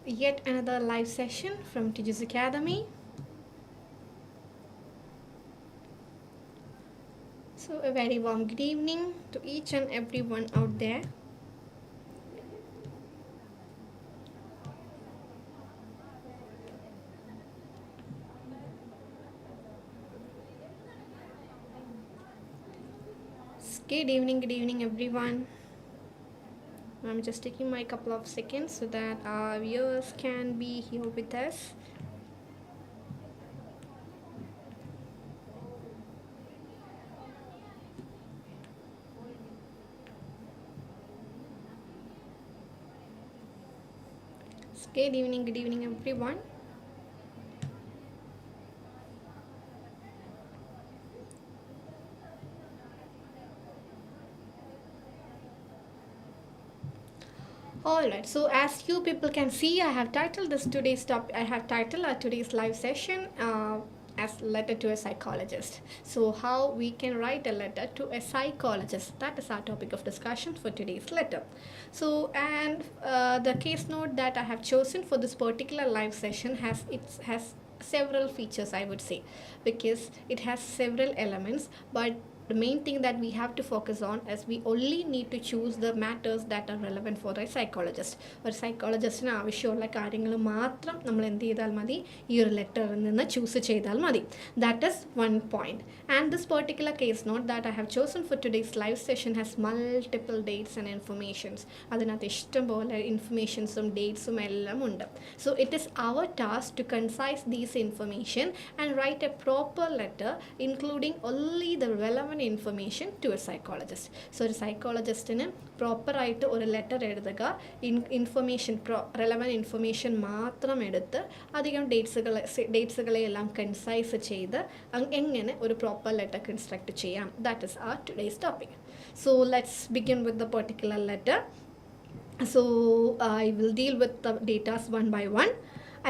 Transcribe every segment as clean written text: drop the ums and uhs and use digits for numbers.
yet another live session from Tiju's Academy. So a very warm good evening to each and everyone out there. Good evening everyone. I'm just taking my couple of seconds so that our viewers can be here with us. Good evening everyone. Alright, so as you people can see, I have titled today's live session as letter to a psychologist. So how we can write a letter to a psychologist, that is our topic of discussion for today's letter. So and the case note that I have chosen for this particular live session has several features, I would say, because it has several elements, but the main thing that we have to focus on is we only need to choose the matters that are relevant for a psychologist. ഒരു സൈക്കോളജിസ്റ്റിന് ആവശ്യമുള്ള കാര്യങ്ങൾ മാത്രം നമ്മൾ എന്ത് ചെയ്താൽ മതി, ഈ ഒരു ലെറ്ററിൽ നിന്ന് ചൂസ് ചെയ്താൽ മതി. That is one point. And this particular case note that I have chosen for today's live session has multiple dates and informations. അതിനകത്ത് ഇഷ്ടംപോലെ ഇൻഫർമേഷൻസും ഡേറ്റ്സും എല്ലാം ഉണ്ട്. So it is our task to concise these information and write a proper letter including only the relevant information to a psychologist. So ഒരു സൈക്കോളജിസ്റ്റിന് പ്രോപ്പറായിട്ട് ഒരു letter എഴുതുക, റെലവൻറ്റ് ഇൻഫർമേഷൻ മാത്രം എടുത്ത് അധികം ഡേറ്റ്സുകളെ എല്ലാം കൺസൈസ് ചെയ്ത് എങ്ങനെ ഒരു പ്രോപ്പർ ലെറ്റർ കൺസ്ട്രക്ട് ചെയ്യാം. That is our today's topic. So let's begin with the particular letter. So I will deal with the datas one by one.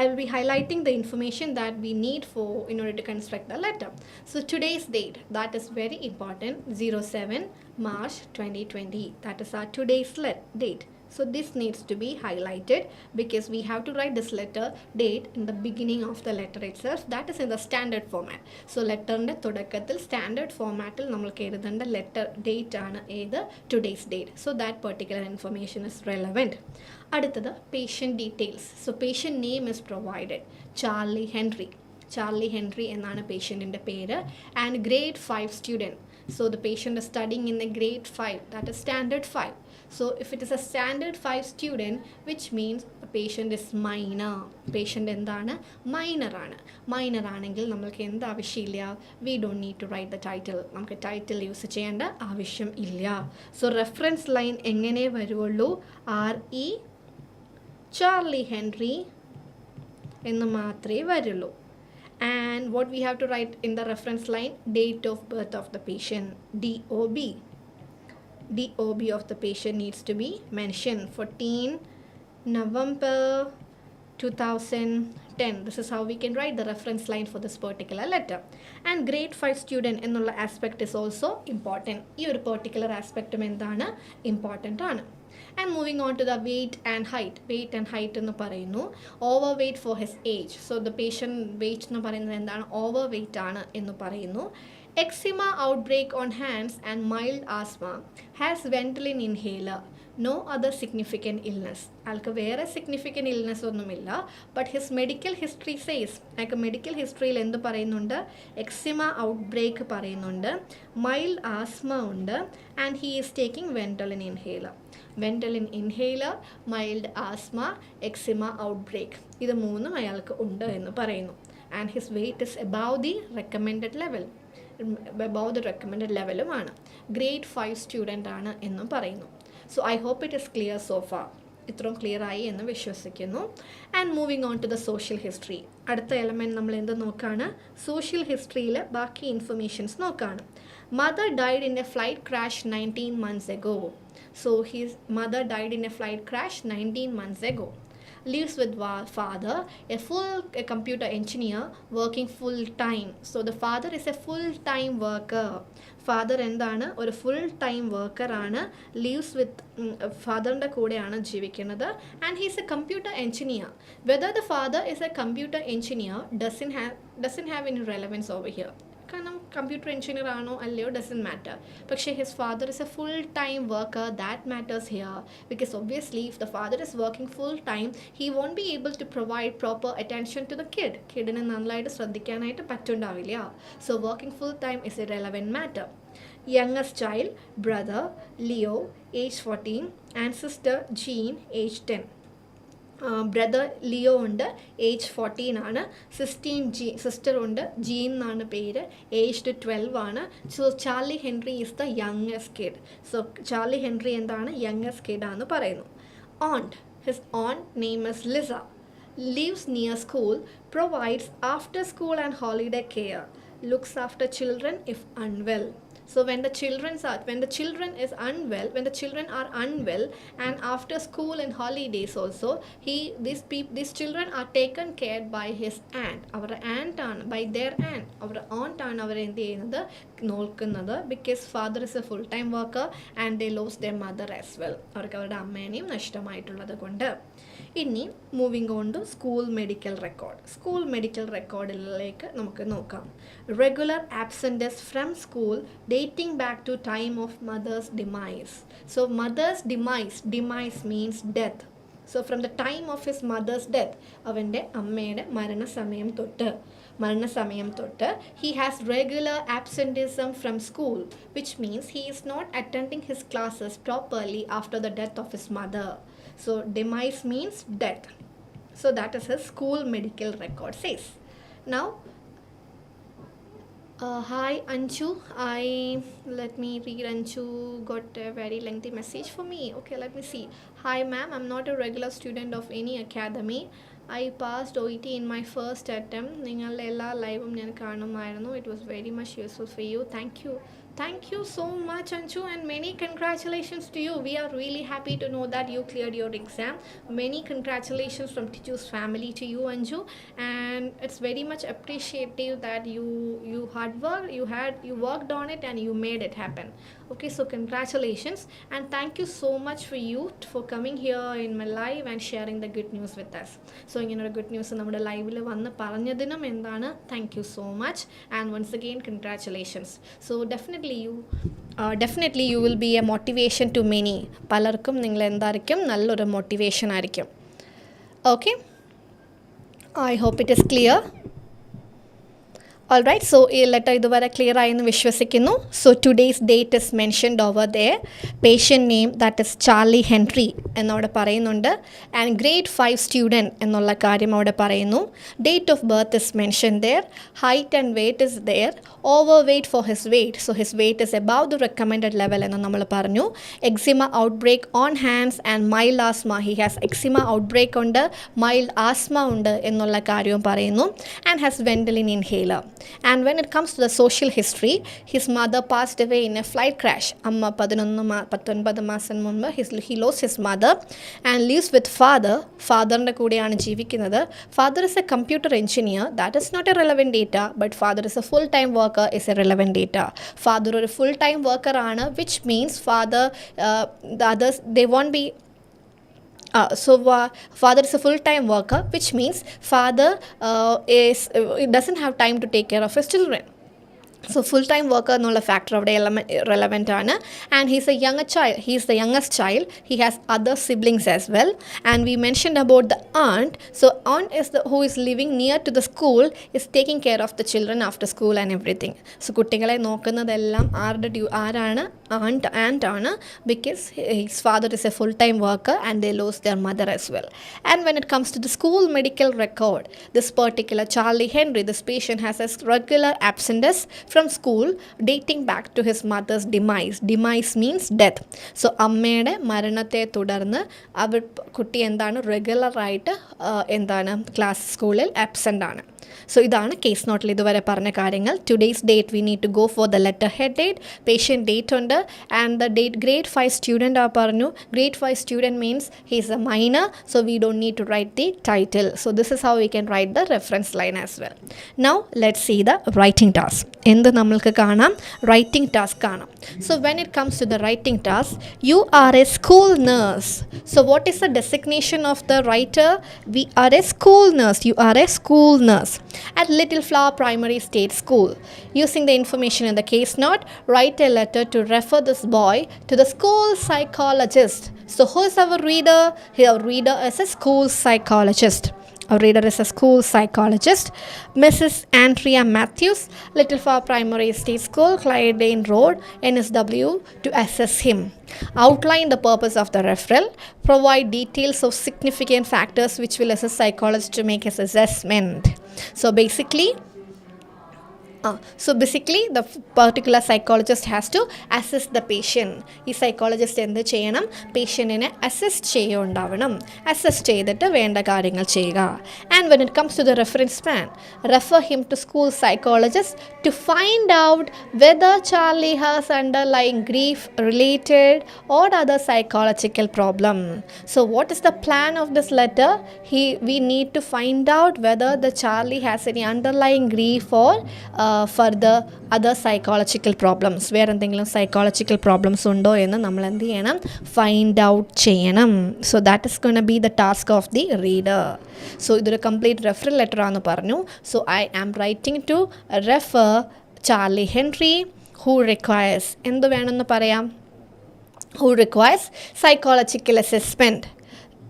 I will be highlighting the information that we need in order to construct the letter. So today's date, that is very important, 07 March 2020. That is our today's date. So this needs to be highlighted because we have to write this letter date in the beginning of the letter itself. That is in the standard format. So letter inde thodakkathil standard format il namalku ezhudanda letter date aanu edu today's date. So that particular information is relevant. അടുത്തത് patient details. So patient name is provided, Charlie Henry എന്നാണ് പേഷ്യൻറ്റിൻ്റെ പേര്. And grade 5 student. So the patient is studying in the grade 5, that is standard 5. So if it is a standard 5 student, which means the patient is minor. Patient എന്താണ്, minor ആണെങ്കിൽ നമ്മൾക്ക് എന്ത് ആവശ്യമില്ല, we don't need to write the title. നമുക്ക് title use ചെയ്യേണ്ട ആവശ്യം ഇല്ല. So reference line എങ്ങനെ വരുള്ളൂ, RE Charlie Henry എന്ന് മാത്രമേ വരുള്ളൂ. And what we have to write in the reference line, date of birth of the patient, DOB of the patient needs to be mentioned, 14 November 2010. This is how we can write the reference line for this particular letter. And grade 5 student എന്നുള്ള aspect is also important. ഈ ഒരു particular aspect എന്താണ്, important ആണ്. And moving on to the weight and height എന്ന് പറയുന്നു, overweight for his age. So the patient weight എന്ന് പറയുന്നത് എന്താണ്, overweight ആണ് എന്ന് പറയുന്നു. Eczema outbreak on hands and mild asthma, has Ventolin inhaler, no other significant illness. ആൾക്ക് വേറെ സിഗ്നിഫിക്കൻറ്റ് ഇൽനെസ് ഒന്നുമില്ല. But his medical history says, അയാൾക്ക് മെഡിക്കൽ ഹിസ്റ്ററിയിൽ എന്ത് പറയുന്നുണ്ട്, എക്സിമ ഔട്ട്ബ്രേക്ക് പറയുന്നുണ്ട്, മൈൽഡ് ആസ്മ ഉണ്ട്, and he is taking Ventolin inhaler, mild asthma, eczema outbreak, ഇത് മൂന്നും അയാൾക്ക് ഉണ്ട് എന്ന് പറയുന്നു. And his weight is above the recommended ലെവലുമാണ്. ഗ്രേഡ് 5 സ്റ്റുഡൻ്റ് ആണ് എന്നും പറയുന്നു. So I hope it is clear so far. ഇത്രയും ക്ലിയർ ആയി എന്ന് വിശ്വസിക്കുന്നു. And moving on to the social history. അടുത്ത എലമെൻറ്റ് നമ്മൾ എന്ത് നോക്കുകയാണ്, സോഷ്യൽ ഹിസ്റ്ററിയിൽ ബാക്കി ഇൻഫർമേഷൻസ് നോക്കുകയാണ്. Mother died in A flight crash 19 months ago. So his mother died in a flight crash 19 months ago. lives with a computer engineer working full time. So the father is a full time worker. Father എന്താണ്, ഒരു full time വർക്കറാണ്, lives with ഫാദറിൻ്റെ കൂടെയാണ് ജീവിക്കുന്നത്. And he's a computer engineer. Whether the father is a computer engineer doesn't have any relevance over here. കാരണം computer engineer ആണോ അല്ലയോ doesn't matter. പക്ഷേ his father is a full time worker, that matters here. Because obviously if the father is working full time he won't be able to provide proper attention to the കിഡിനെ നന്നായിട്ട് ശ്രദ്ധിക്കാനായിട്ട് പറ്റുണ്ടാവില്ല. So working full time is a relevant matter. Youngest child, brother Leo, age 14, and sister Jean, age 10. Brother Leo ഉണ്ട്, age 14 ആണ്. Sister ഉണ്ട്, gene എന്നാണ് പേര്, aged 12 ആണ്. So Charlie Henry is the youngest kid. So Charlie Henry എന്താണ്, youngest kid ആണെന്ന് പറയുന്നു. Aunt, his aunt name is Lisa, lives near school, provides after school and holiday care, looks after children if unwell. So when the children are unwell and after school and holidays also, these children are taken care by his aunt. Our aunt ആണ്, by their aunt. Our aunt ആണ് അവർ എന്ത് ചെയ്യുന്നത്, നോക്കുന്നത്. Because father is a full time worker and they lost their mother as well. അവർക്ക് അവരുടെ അമ്മേനെയും നഷ്ടമായിട്ടുള്ളത് കൊണ്ട്. ഇനി moving on to school medical record. School medical റെക്കോർഡിലേക്ക് നമുക്ക് നോക്കാം. Regular absents from school dating back to time of mother's demise. So mother's demise means death. So from the time of his mother's death, അവൻ്റെ അമ്മയുടെ മരണസമയം തൊട്ട് he has regular absenteeism from school, which means he is not attending his classes properly after the death of his mother. So demise means death. So that is his school medical record says. Now hi Anju, let me read. Anju got a very lengthy message for me. Okay, let me see. Hi ma'am, I'm not a regular student of any academy. I passed OET in my first attempt. നിങ്ങളുടെ എല്ലാ ലൈവും ഞാൻ കാണുമായിരുന്നു. It was very much useful for you. Thank you so much Anju, and many congratulations to you. We are really happy to know that you cleared your exam. Many congratulations from Tiju's family to you Anju, and it's very much appreciative that you hard work, you worked on it and you made it happen. Okay, so congratulations, and thank you so much for you for coming here in my live and sharing the good news with us. So ഇങ്ങനൊരു good news നമ്മുടെ ലൈവിൽ വന്ന് പറഞ്ഞതിനും എന്താണ്, thank you so much, and once again congratulations. So definitely you will be a motivation to many. പലർക്കും നിങ്ങൾ എന്തായിരിക്കും, നല്ലൊരു motivation ആയിരിക്കും. Okay, I hope it is clear. All right, so ഈ ലെറ്റർ ഇതുവരെ ക്ലിയർ ആയെന്ന് വിശ്വസിക്കുന്നു. So today's date is mentioned over there. Patient name that is Charlie Henry എന്നവിടെ പറയുന്നുണ്ട്. ആൻഡ് ഗ്രേഡ് 5 സ്റ്റുഡൻറ്റ് എന്നുള്ള കാര്യം അവിടെ പറയുന്നു. Date of birth is mention there. Height and weight is there. Over weight for his weight, so his weight is above the recommended level എന്ന് നമ്മൾ പറഞ്ഞു. Eczema outbreak on hands and mild asthma. He has eczema outbreak ഉണ്ട്, mild asthma ഉണ്ട് എന്നുള്ള കാര്യവും പറയുന്നു. And has Ventolin inhaler. And when it comes to the social history, his mother passed away in a flight crash. Amma 19 മാസം മുൻപ് he lost his mother and lives with father-ന്റെ കൂടെയാണ് ജീവിക്കുന്നത്. Father is a computer engineer. That is not a relevant data, but father is a full-time worker is a relevant data. Father ഒരു full-time worker ആണ്, which means father the others they won't be father is a full-time worker, which means father doesn't have time to take care of his children. So full-time worker എന്നുള്ള factor അവിടെ relevant ആണ്. And he is the youngest child. He has other siblings as well. And we mentioned about the aunt. So aunt is who is living near to the school, is taking care of the children after school and everything. So കുട്ടികളെ നോക്കുന്നതെല്ലാം ആരാണ്, aunt ആണ്, because his father is a full-time worker and they lost their mother as well. And when it comes to the school medical record, this particular Charlie Henry, this patient has a regular absence from school dating back to his mother's demise. Demise means death. So അമ്മയുടെ മരണത്തെ തുടർന്ന് കുട്ടി എന്താണ്, റെഗുലറായിട്ട് എന്താണ്, സ്കൂളിൽ absent ആണ്. So ഇതാണ് കേസ് നോട്ടിൽ ഇതുവരെ പറഞ്ഞ കാര്യങ്ങൾ. Today's date we need to go for the letter head date, patient date ഉണ്ട്, and the date grade 5 student പറഞ്ഞു. Grade 5 student means he is a minor, so we don't need to write the title. So this is how we can write the reference line as well. Now let's see the writing task. എന്ത് നമ്മൾക്ക് കാണാം? Writing task കാണാം. So when it comes to the writing task, you are A school nurse. So what is the designation of the writer? We are a school nurse. You are a school nurse at Little Flower Primary State School. Using the information in the case note, write a letter to refer this boy to the school psychologist. So who is our reader? Our reader is a school psychologist. Our reader is a school psychologist, Mrs. Andrea Matthews, Little Flower Primary State School, Clydane Road, NSW, to assess him. Outline the purpose of the referral. Provide details of significant factors which will assist psychologist to make his assessment. So basically, the particular psychologist has to assess the patient. ഈ psychologist എന്ത് ചെയ്യണം? പേഷ്യൻറ്റിനെ അസസ്റ്റ് ചെയ്യുണ്ടാവണം. അസസ്റ്റ് ചെയ്തിട്ട് വേണ്ട കാര്യങ്ങൾ ചെയ്യുക. And when it comes to the reference man, refer him to school psychologist to find out whether Charlie has underlying grief related or other psychological problem. So what is the plan of this letter? We need to find out whether the Charlie has any underlying grief or further other psychological problems. വേറെ എന്തെങ്കിലും psychological problems ഉണ്ടോ എന്ന് നമ്മൾ എന്ത് ചെയ്യണം? Find out ചെയ്യണം. So that is gonna be the task of the reader. So ഇതൊരു complete referral letter ആണെന്ന് പറഞ്ഞു. So I am writing to refer Charlie Henry who requires, എന്ത് വേണമെന്ന് പറയാം? Who requires psychological assessment.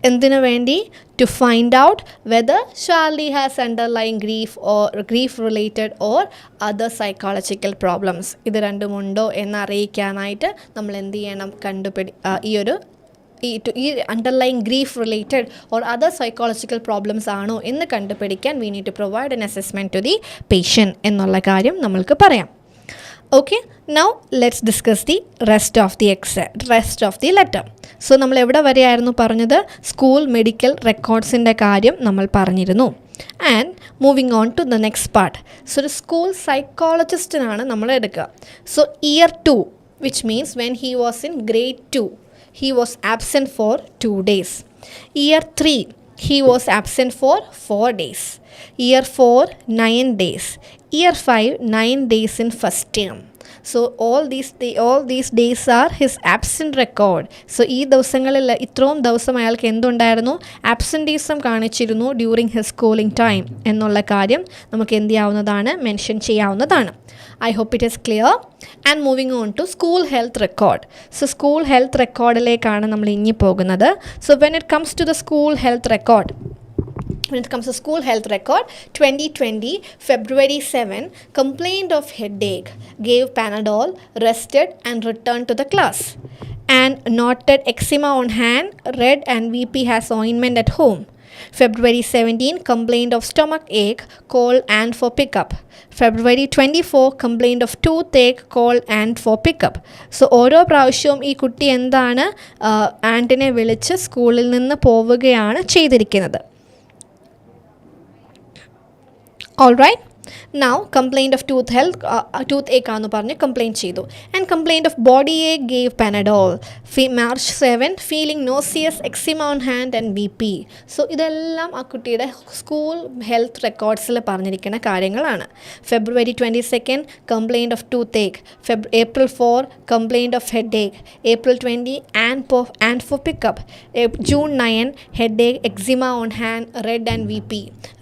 എന്തിനു വേണ്ടി? To find out whether Charlie has underlying grief related or other psychological problems. ഇത് രണ്ടുമുണ്ടോ എന്നറിയിക്കാനായിട്ട് നമ്മൾ എന്ത് ചെയ്യണം? ഈ underlying grief related or other psychological problems ആണോ എന്ന് കണ്ടുപിടിക്കാൻ we need to provide an assessment to the patient എന്നുള്ള കാര്യം നമ്മൾക്ക് പറയാം. Okay, now let's discuss the rest of the letter. So നമ്മൾ എവിടെ വരെയായിരുന്നു പറഞ്ഞത്? സ്കൂൾ മെഡിക്കൽ റെക്കോർഡ്സിൻ്റെ കാര്യം നമ്മൾ പറഞ്ഞിരുന്നു. And moving on to the next part. So ഒരു സ്കൂൾ സൈക്കോളജിസ്റ്റിനാണ് നമ്മൾ എടുക്കുക. So year 2, which means when he was in grade 2, he was absent for 2 days. Year 3, he was absent for 4 days. Year 4, 9 days. Year 5, 9 days in first term. So all these days are his absent record. So ഈ ദിവസങ്ങളിൽ ഇത്രയും ദിവസം അയാൾക്ക് എന്തുണ്ടായിരുന്നു? Absenteeism കാണിച്ചിരുന്നു during his schooling time എന്നുള്ള കാര്യം നമുക്ക് എന്ത് ചെയ്യാവുന്നതാണ്? മെൻഷൻ ചെയ്യാവുന്നതാണ്. I hope it is clear. And moving on to school health record. So school health recordയിലേക്കാണ് നമ്മൾ ഇനി പോകുന്നത്. So when it comes to the school health record, 2020 February 7, complained of headache, gave Panadol, rested and returned to the class. And noted eczema on hand, red and VP has ointment at home. February 17, complained of stomach ache, cold and for pickup. February 24, complained of toothache, cold and for pickup. So ഓരോ പ്രാവശ്യവും ഈ കുട്ടി എന്താണ്? ആൻറ്റിനെ വിളിച്ച് സ്കൂളിൽ നിന്ന് പോവുകയാണ് ചെയ്തിരിക്കുന്നത്. All right. Now complained of toothache ആണെന്ന് പറഞ്ഞ് കംപ്ലയിൻറ്റ് ചെയ്തു. And complaint of body Ek gave Panadol. March 7, feeling നോസിയസ്, eczema on hand and BP. So ഇതെല്ലാം ആ കുട്ടിയുടെ സ്കൂൾ ഹെൽത്ത് റെക്കോർഡ്സിൽ പറഞ്ഞിരിക്കുന്ന കാര്യങ്ങളാണ്. February 22, complaint of toothache. April 4, complaint of headache. April 20, and for pickup. June 9, headache, eczema on hand, red and VP.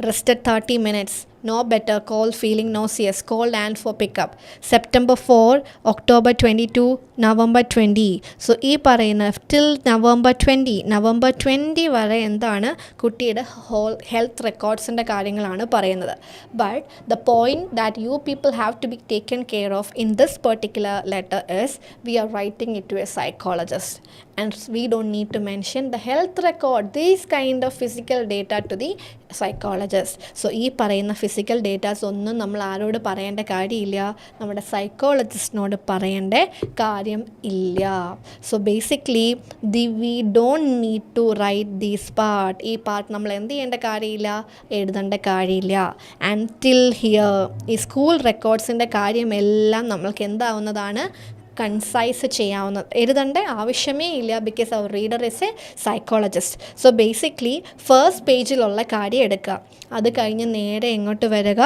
Rested 30 minutes. No better, cold, feeling nauseous, cold and for pickup. September 4, October 22, November 20. So ഈ പറയുന്ന till November 20 വരെ എന്താണ്? കുട്ടിയുടെ whole health റെക്കോർഡ്സിൻ്റെ കാര്യങ്ങളാണ് പറയുന്നത്. But the point that you people have to be taken care of in this particular letter is we are writing it to a psychologist. and we don't need to mention the health record, these kind of physical data to the psychologist. So ഈ പറയുന്ന physical datas ഒന്നും നമ്മൾ ആരോട് പറയേണ്ട കാര്യമില്ല, നമ്മുടെ സൈക്കോളജിസ്റ്റിനോട് പറയേണ്ട കാര്യം ഇല്ല. So basically we don't need to write these part. ഈ പാർട്ട് നമ്മൾ എന്ത് ചെയ്യേണ്ട കാര്യമില്ല, എഴുതേണ്ട കാര്യമില്ല. ആൻഡ് ടിൽ ഹിയർ ഈ സ്കൂൾ റെക്കോർഡ്സിൻ്റെ കാര്യമെല്ലാം നമ്മൾക്ക് എന്താവുന്നതാണ്, കൺസൈസ് ചെയ്യാവുന്ന, എഴുതേണ്ട ആവശ്യമേ ഇല്ല, because our reader is a psychologist. So basically first പേജിലുള്ള കാര്യം എടുക്കുക, അത് കഴിഞ്ഞ് നേരെ എങ്ങോട്ട് വരിക,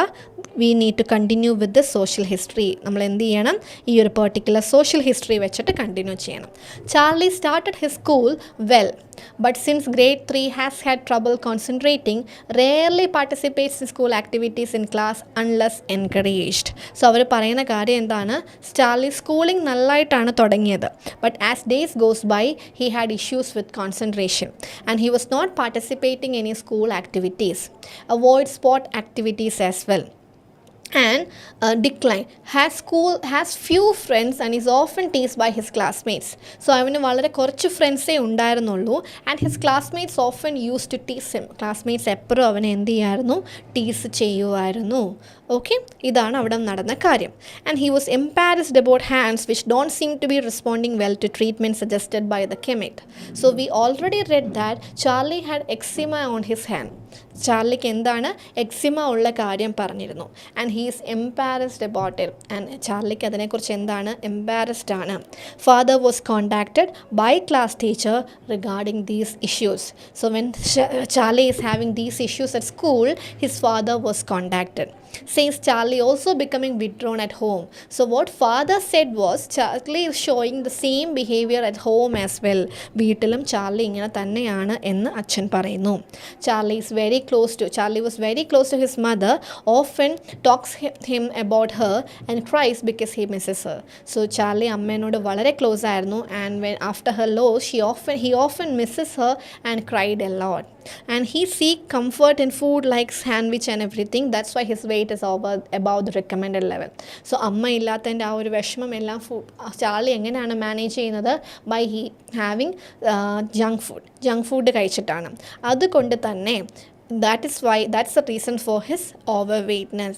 we need to continue with the social history. നമ്മൾ എന്ത് ചെയ്യണം, ഈ ഒരു പെർട്ടിക്കുലർ സോഷ്യൽ ഹിസ്റ്ററി വെച്ചിട്ട് കണ്ടിന്യൂ ചെയ്യണം. Charlie started his school well, but since grade 3 has had trouble concentrating, rarely participates in school activities in class unless encouraged. So അവർ പറയുന്ന കാര്യം എന്താണ്, ചാർലി സ്കൂളിംഗ് നല്ലതായിട്ടാണ് തുടങ്ങിയത്, but as days goes by he had issues with concentration and he was not participating in any school activities, avoid sport activities as well, and decline, has few friends and is often teased by his classmates. So അവന് വളരെ കുറച്ച് ഫ്രണ്ട്സേ ഉണ്ടായിരുന്നുള്ളൂ, and his classmates often used to tease him. classmates എപ്പോഴും അവനെ എന്ത് ചെയ്യുമായിരുന്നു, ടീസ് ചെയ്യുമായിരുന്നു. Okay, ഇതാണ് അവിടെ നടന്ന കാര്യം. and he was embarrassed about hands which don't seem to be responding well to treatment suggested by the chemist. So we already read that Charlie had eczema on his hand. ചാർലിക്ക് എന്താണ്, eczema ഉള്ള കാര്യം പറഞ്ഞിരുന്നു. And he is embarrassed about it. And ചാർലിക്ക് അതിനെക്കുറിച്ച് എന്താണ്, embarrassed ആണ്. Father was contacted by class teacher regarding these issues. So when Charlie is having these issues at school, his father was contacted. Says Charlie also becoming withdrawn at home. So what father said was, Charlie is showing the same behavior at home as well. വീട്ടിലും Charlie ഇങ്ങനെ തന്നെയാണ് എന്ന് അച്ഛൻ പറയുന്നു. Charlie was very close to his mother, often talks him about her and cries because he misses her. So Charlie അമ്മേനോട് വളരെ close ആയിരുന്നു, and when after her loss he often misses her and cried a lot. And he seek comfort in food like sandwich and everything. That's why his weight is above the recommended level. So അമ്മ ഇല്ലാത്തതിൻ്റെ ആ ഒരു വിഷമം എല്ലാം Charlie എങ്ങനെയാണ് manage ചെയ്യുന്നത്, by having junk food കഴിച്ചിട്ടാണ്. അതുകൊണ്ട് തന്നെ that's the reason for his overweightness,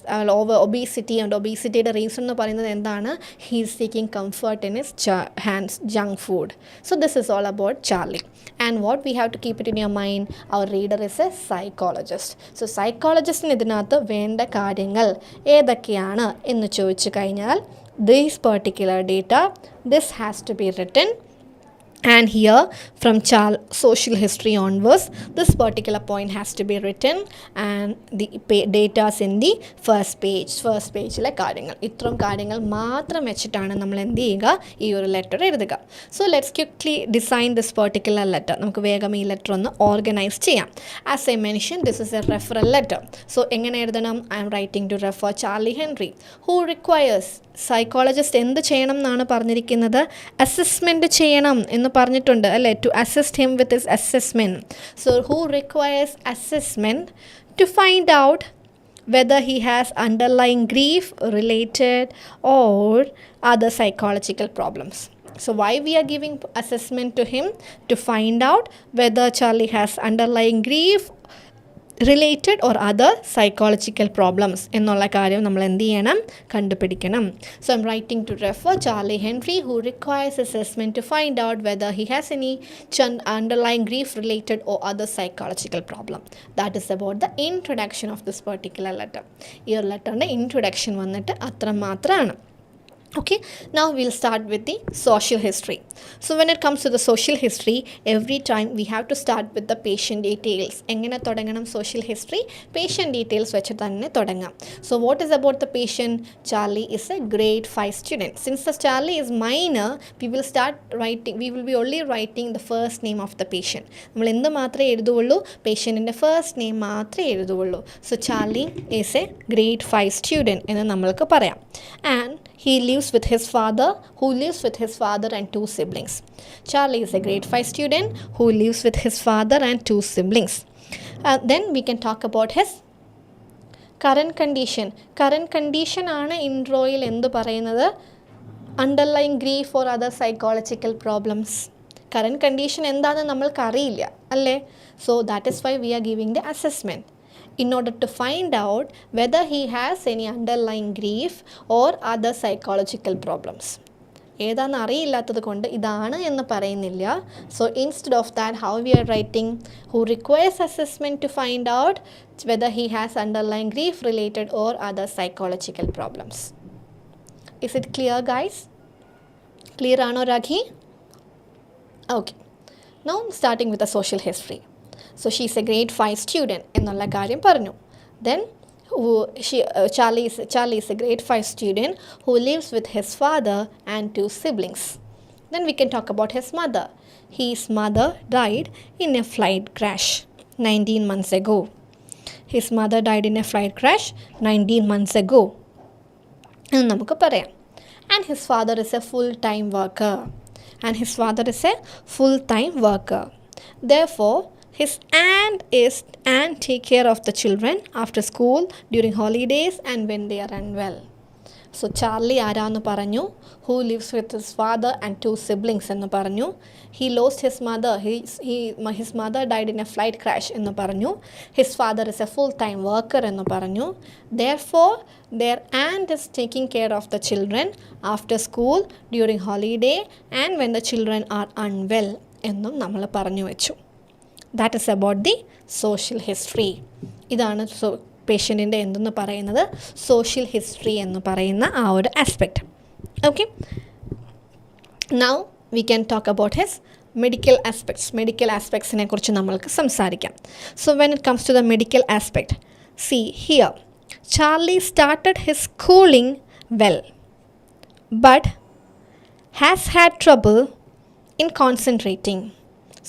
obesity. And obesityയുടെ റീസൺ എന്ന് പറയുന്നത് എന്താണ്, he is seeking comfort in his hands junk food. So this is all about Charlie. And what we have to keep it in your mind, our reader is a psychologist. So psychologistന് ഇതിനകത്ത് വേണ്ട കാര്യങ്ങൾ ഏതൊക്കെയാണ് എന്ന് ചോദിച്ചു കഴിഞ്ഞാൽ, this particular data, this has to be written. And here from social history onwards, this particular point has to be written, and the data's in the first pageലെ കാര്യങ്ങൾ, ഇത്രയും കാര്യങ്ങൾ മാത്രം വെച്ചിട്ടാണ് നമ്മൾ എന്ത് ചെയ്യുക, ഈ ഒരു ലെറ്റർ എഴുതുക. So let's quickly design this particular letter. നമുക്ക് വേഗം ഈ ലെറ്റർ ഒന്ന് ഓർഗനൈസ് ചെയ്യാം. As I mention, this is a referral letter. So എങ്ങനെ എഴുതണം, I'm writing to refer Charlie Henry who requires. Psychologist എന്ത് ചെയ്യണം എന്നാണ് പറഞ്ഞിരിക്കുന്നത്, അസസ്മെൻറ്റ് ചെയ്യണം എന്ന് പറഞ്ഞിട്ടുണ്ട് അല്ലേ, to assist him with his assessment. So who requires assessment to find out whether he has underlying grief related or other psychological problems. So why we are giving assessment to him? To find out whether Charlie has underlying grief related or other psychological problems എന്നുള്ള കാര്യം നമ്മൾ എന്ത് ചെയ്യണം, കണ്ടുപിടിക്കണം. So I'm writing to refer Charlie Henry who requires assessment to find out whether he has any underlying grief related or other psychological problem. That is about the introduction of this particular letter. ഈ ഒരു ലെറ്ററിൻ്റെ introduction വന്നിട്ട് അത്ര മാത്രമാണ്. Okay, now we'll start with the social history. So when it comes to the social history, every time we have to start with the patient details. എങ്ങനെ തുടങ്ങണം social history? Patient details വെച്ച് തന്നെ തുടങ്ങാം. So what is about the patient? Charlie is a grade 5 student. Since the Charlie is minor, we will be only writing the first name of the patient. നമ്മൾ എന്ത് മാത്രമേ എഴുതുള്ളൂ, പേഷ്യൻറ്റിൻ്റെ first name മാത്രമേ എഴുതുള്ളൂ. So Charlie is a grade 5 student എന്ന് നമ്മൾക്ക് പറയാം. And he lives with his father and 2 siblings. Charlie is a grade 5 student who lives with his father and 2 siblings. Then we can talk about his current condition ആണ് ഇൻട്രോയിൽ എന്ത് പറയുന്നത്, underlying grief or other psychological problems. Current condition എന്താണെന്ന് നമ്മൾക്ക് അറിയില്ല അല്ലേ. So that is why we are giving the assessment in order to find out whether he has any underlying grief or other psychological problems. ഏതാണെന്ന് അറിയില്ലാത്തത് കൊണ്ട് ഇതാണ് എന്ന് പറയുന്നില്ല. So instead of that how we are writing who requires assessment to find out whether he has underline grief related or other psychological problems. Is it clear guys? Clear ആണോ Rakhi? Okay. Now starting with a social history. So she is a grade 5 student എന്നുള്ള കാര്യം പറഞ്ഞു. Then Charlie is a grade 5 student who lives with his father and 2 siblings. Then we can talk about his mother. His mother died in a flight crash 19 months ago. His mother died in a flight crash 19 months ago. എന്ന് നമുക്ക് പറയാം. And his father is a full-time worker. Therefore, his aunt take care of the children after school, during holidays and when they are unwell. So Charlie ആരാന്ന് പറഞ്ഞു? Who lives with his father and 2 siblings എന്ന് പറഞ്ഞു. He lost his mother. His mother died in a flight crash എന്ന് പറഞ്ഞു. His father is a full-time worker എന്ന് പറഞ്ഞു. Therefore, their aunt is taking care of the children after school, during holiday and when the children are unwell എന്നും നമ്മൾ പറഞ്ഞു വെച്ചു. That is about the social history. ഇതാണ് പേഷ്യൻറ്റിൻ്റെ എന്തെന്ന് പറയുന്നത്, social history എന്ന് പറയുന്ന ആ ഒരു aspect. Okay. Now we can talk about his medical ആസ്പെക്ട്സിനെ കുറിച്ച് നമ്മൾക്ക് സംസാരിക്കാം. So when it comes to the medical aspect, see here Charlie started his schooling well but has had trouble in concentrating.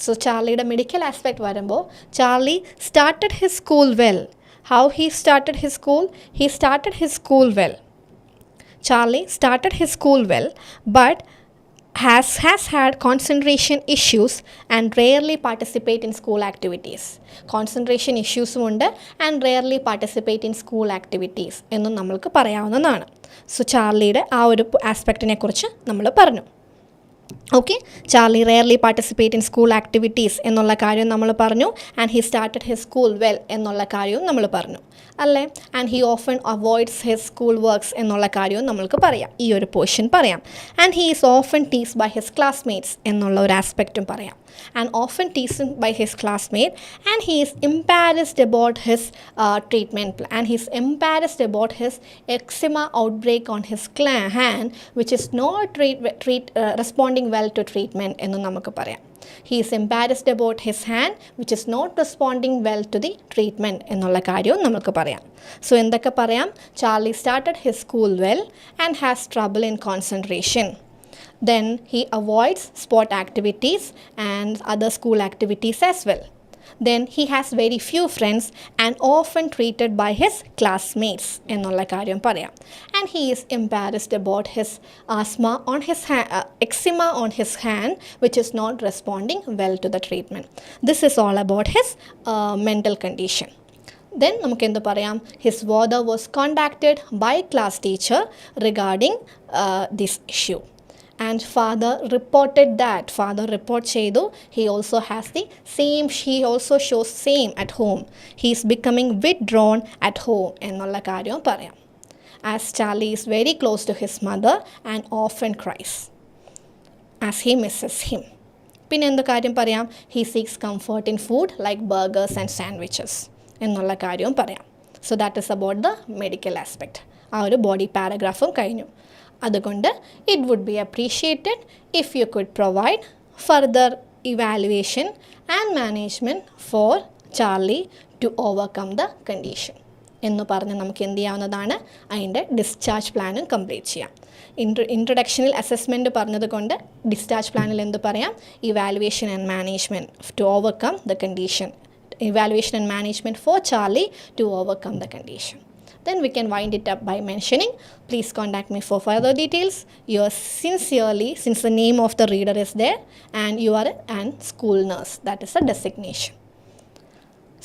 So ചാർലിയുടെ medical aspect വരുമ്പോൾ Charlie started his school well. How he started his school? He started his school well. Charlie started his school well but has had concentration issues and rarely participate in school activities. Concentration issues ഉണ്ട് and rarely participate in school activities എന്നും നമ്മൾക്ക് പറയാവുന്നതാണ്. So ചാർലിയുടെ ആ ഒരു ആസ്പെക്റ്റിനെ കുറിച്ച് നമ്മൾ പറഞ്ഞു. Okay. Charlie rarely participate in school activities എന്നുള്ള കാര്യം നമ്മൾ പറഞ്ഞു. And he started his school well എന്നുള്ള കാര്യവും നമ്മൾ പറഞ്ഞു അല്ലേ. And he often avoids his school works എന്നുള്ള കാര്യവും നമ്മൾക്ക് പറയാം, ഈ ഒരു പോർഷൻ പറയാം. And he is often tease by his classmates എന്നുള്ള ഒരു ആസ്പെക്റ്റും പറയാം. And often teased by his classmate and he is embarrassed about his treatment and he is embarrassed about his eczema outbreak on his hand which is not responding well to treatment എന്ന് നമുക്ക് പറയാം. He is embarrassed about his hand which is not responding well to the treatment എന്നുള്ള കാര്യവും നമുക്ക് പറയാം. So എന്തൊക്കെ പറയാം? Charlie started his school well and has trouble in concentration. Then he avoids sport activities and other school activities as well. Then he has very few friends and often treated by his classmates എന്നുള്ള കാര്യം പറയാം. And he is embarrassed about his eczema on his hand which is not responding well to the treatment. This is all about his mental condition. Then നമുക്ക് എന്ത് പറയാം? His father was contacted by class teacher regarding this issue. And father reported that. Father report ചെയ്തു. He also shows same at home. He is becoming withdrawn at home എന്നുള്ള കാര്യം പറയാം. As Charlie is very close to his mother and often cries as he misses him. പിന്നെ എന്ത് കാര്യം പറയാം? He seeks comfort in food like burgers and sandwiches എന്നുള്ള കാര്യവും പറയാം. So that is about the medical aspect. ആ ഒരു body പാരഗ്രാഫും കഴിഞ്ഞു. അതുകൊണ്ട് it would be appreciated if you could provide further evaluation and management for Charlie to overcome the condition എന്ന് പറഞ്ഞ് നമുക്ക് എന്ത് ചെയ്യാവുന്നതാണ്? അതിൻ്റെ ഡിസ്ചാർജ് പ്ലാനും കംപ്ലീറ്റ് ചെയ്യാം. ഇൻട്രൊഡക്ഷനിൽ അസസ്മെൻറ്റ് പറഞ്ഞതുകൊണ്ട് ഡിസ്ചാർജ് പ്ലാനിൽ എന്ത് പറയാം? Evaluation and management to overcome the condition. Evaluation and management for Charlie to overcome the condition. Then we can wind it up by mentioning, please contact me for further details. Yours sincerely, since the name of the reader is there, and you are a school nurse. That is a designation.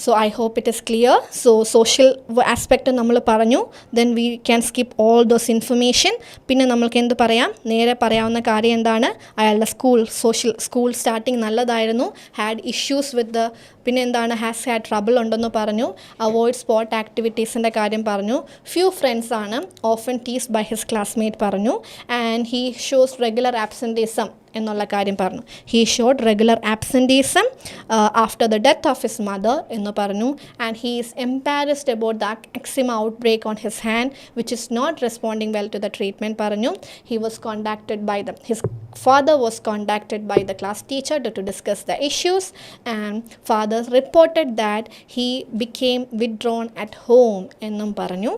So I hope it is clear. So social aspect നമ്മൾ പറഞ്ഞു, then we can skip all those information. പിന്നെ നമ്മൾക്ക് എന്ത് പറയാം, നേരെ പറയാവുന്ന കാര്യം എന്താണ്, അയാളുടെ സ്കൂൾ സ്റ്റാർട്ടിങ് നല്ലതായിരുന്നു, ഹാഡ് ഇഷ്യൂസ് വിത്ത് ദ, പിന്നെ എന്താണ്, ഹാസ് ഹാഡ് ട്രബിൾ ഉണ്ടെന്ന് പറഞ്ഞു, അവോയ്ഡ് സ്പോർട്ട് ആക്ടിവിറ്റീസിൻ്റെ കാര്യം പറഞ്ഞു, ഫ്യൂ ഫ്രണ്ട്സ് ആണ്, often teased by his classmate പറഞ്ഞു, and he shows regular absenteeism എന്നുള്ള കാര്യം പറഞ്ഞു. He showed regular absenteeism after the death of his mother എന്ന് പറഞ്ഞു. And he is embarrassed about the eczema outbreak on his hand which is not responding well to the treatment പറഞ്ഞു. He was contacted by his father was contacted by the class teacher to discuss the issues, and father reported that he became withdrawn at home ennum paranju.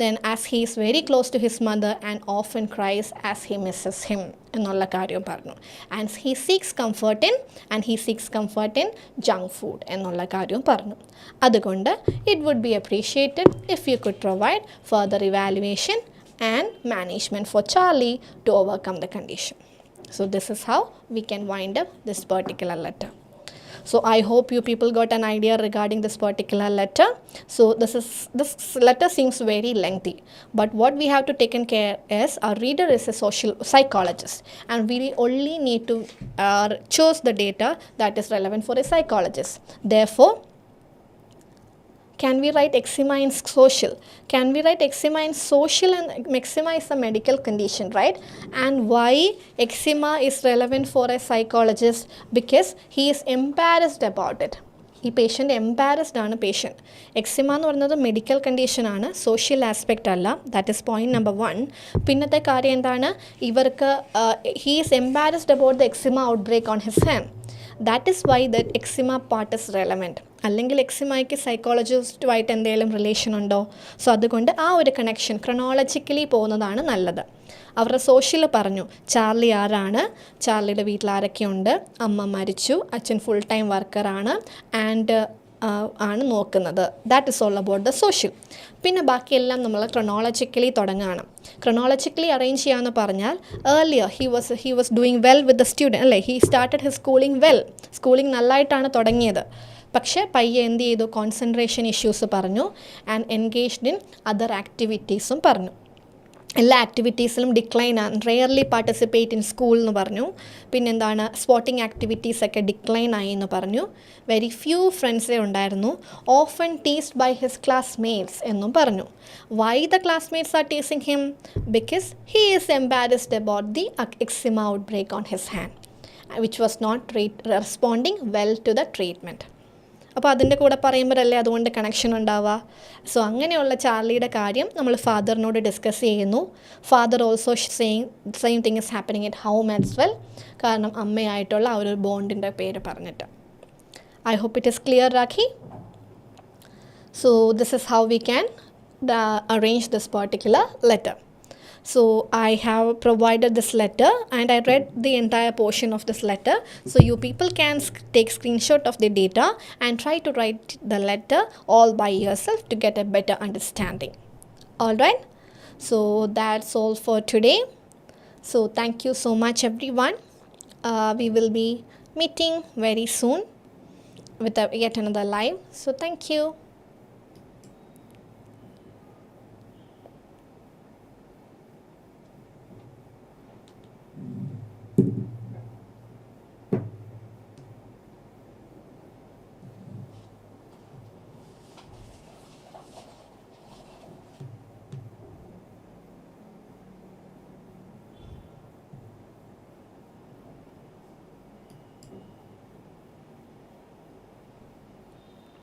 Then as he is very close to his mother and often cries as he misses him ennulla karyam paranju, and he seeks comfort in junk food ennulla karyam paranju. Adukonde it would be appreciated if you could provide further evaluation and management for Charlie to overcome the condition. So this is how we can wind up this particular letter. So I hope you people got an idea regarding this particular letter. So this letter seems very lengthy, but what we have to take care is our reader is a social psychologist, and we only need to choose the data that is relevant for a psychologist. Therefore, can we write eczema in social? Can we write eczema in social and eczema is a medical condition, right? And why eczema is relevant for a psychologist? Because he is embarrassed about it. ഈ patient embarrassed ആണ് patient. Eczema എന്ന് പറയുന്നത് medical condition ആണ്, social aspect അല്ല. That is point number 1. പിന്നത്തെ കാര്യം എന്താണ്, ഇവർക്ക് he is embarrassed about the eczema outbreak on his hand. That is why the eczema part is relevant. അല്ലെങ്കിൽ എക്സിമയ്ക്ക് സൈക്കോളജിസ്റ്റുമായിട്ട് എന്തെങ്കിലും റിലേഷൻ ഉണ്ടോ? സോ അതുകൊണ്ട് ആ ഒരു കണക്ഷൻ ക്രൊണോളജിക്കലി പോകുന്നതാണ് നല്ലത്. അവരുടെ സോഷ്യൽ പറഞ്ഞു, ചാർലി ആരാണ്, ചാർലിയുടെ വീട്ടിൽ ആരൊക്കെയുണ്ട്, അമ്മ മരിച്ചു, അച്ഛൻ ഫുൾ ടൈം വർക്കറാണ്, ആൻഡ് ആണ് നോക്കുന്നത്. That is all about the social. പിന്നെ ബാക്കിയെല്ലാം നമ്മൾ ക്രൊണോളജിക്കലി തുടങ്ങുകയാണ്. ക്രൊണോളജിക്കലി അറേഞ്ച് ചെയ്യാമെന്ന് പറഞ്ഞാൽ earlier he was doing well with the student, അല്ലേ? He started his schooling well. Schooling നല്ലതായിട്ടാണ് തുടങ്ങിയത്. പക്ഷേ പയ്യെ എന്ത് ചെയ്തു, കോൺസെൻട്രേഷൻ ഇഷ്യൂസ് പറഞ്ഞു, ആൻഡ് എൻഗേജ്ഡ് ഇൻ അതർ ആക്ടിവിറ്റീസും പറഞ്ഞു. എല്ലാ ആക്ടിവിറ്റീസിലും ഡിക്ലൈൻ ആണ്, റെയർലി പാർട്ടിസിപ്പേറ്റ് ഇൻ സ്കൂൾ എന്ന് പറഞ്ഞു. പിന്നെന്താണ്, സ്പോർട്ടിങ് ആക്ടിവിറ്റീസൊക്കെ ഡിക്ലൈൻ ആയി എന്ന് പറഞ്ഞു. വെരി ഫ്യൂ ഫ്രണ്ട്സേ ഉണ്ടായിരുന്നു. Often teased by his classmates എന്നും പറഞ്ഞു. Why the classmates are teasing him? Because he is embarrassed about the eczema outbreak on his hand which was not responding well to the treatment. അപ്പോൾ അതിൻ്റെ കൂടെ പറയുമ്പോഴല്ലേ അതുകൊണ്ട് connection ഉണ്ടാവുക. So അങ്ങനെയുള്ള ചാർലിയുടെ കാര്യം നമ്മൾ ഫാദറിനോട് ഡിസ്കസ് ചെയ്യുന്നു. Father also same thing is happening at home as well. കാരണം അമ്മയായിട്ടുള്ള ആ ഒരു ബോണ്ടിൻ്റെ പേര് പറഞ്ഞിട്ട്. I hope it is clear, Rakhi. So this is how we can arrange this particular letter. So I have provided this letter and I read the entire portion of this letter. So you people can take screenshot of the data and try to write the letter all by yourself to get a better understanding. All right. So that's all for today. So thank you so much everyone. We will be meeting very soon with yet another live. So thank you.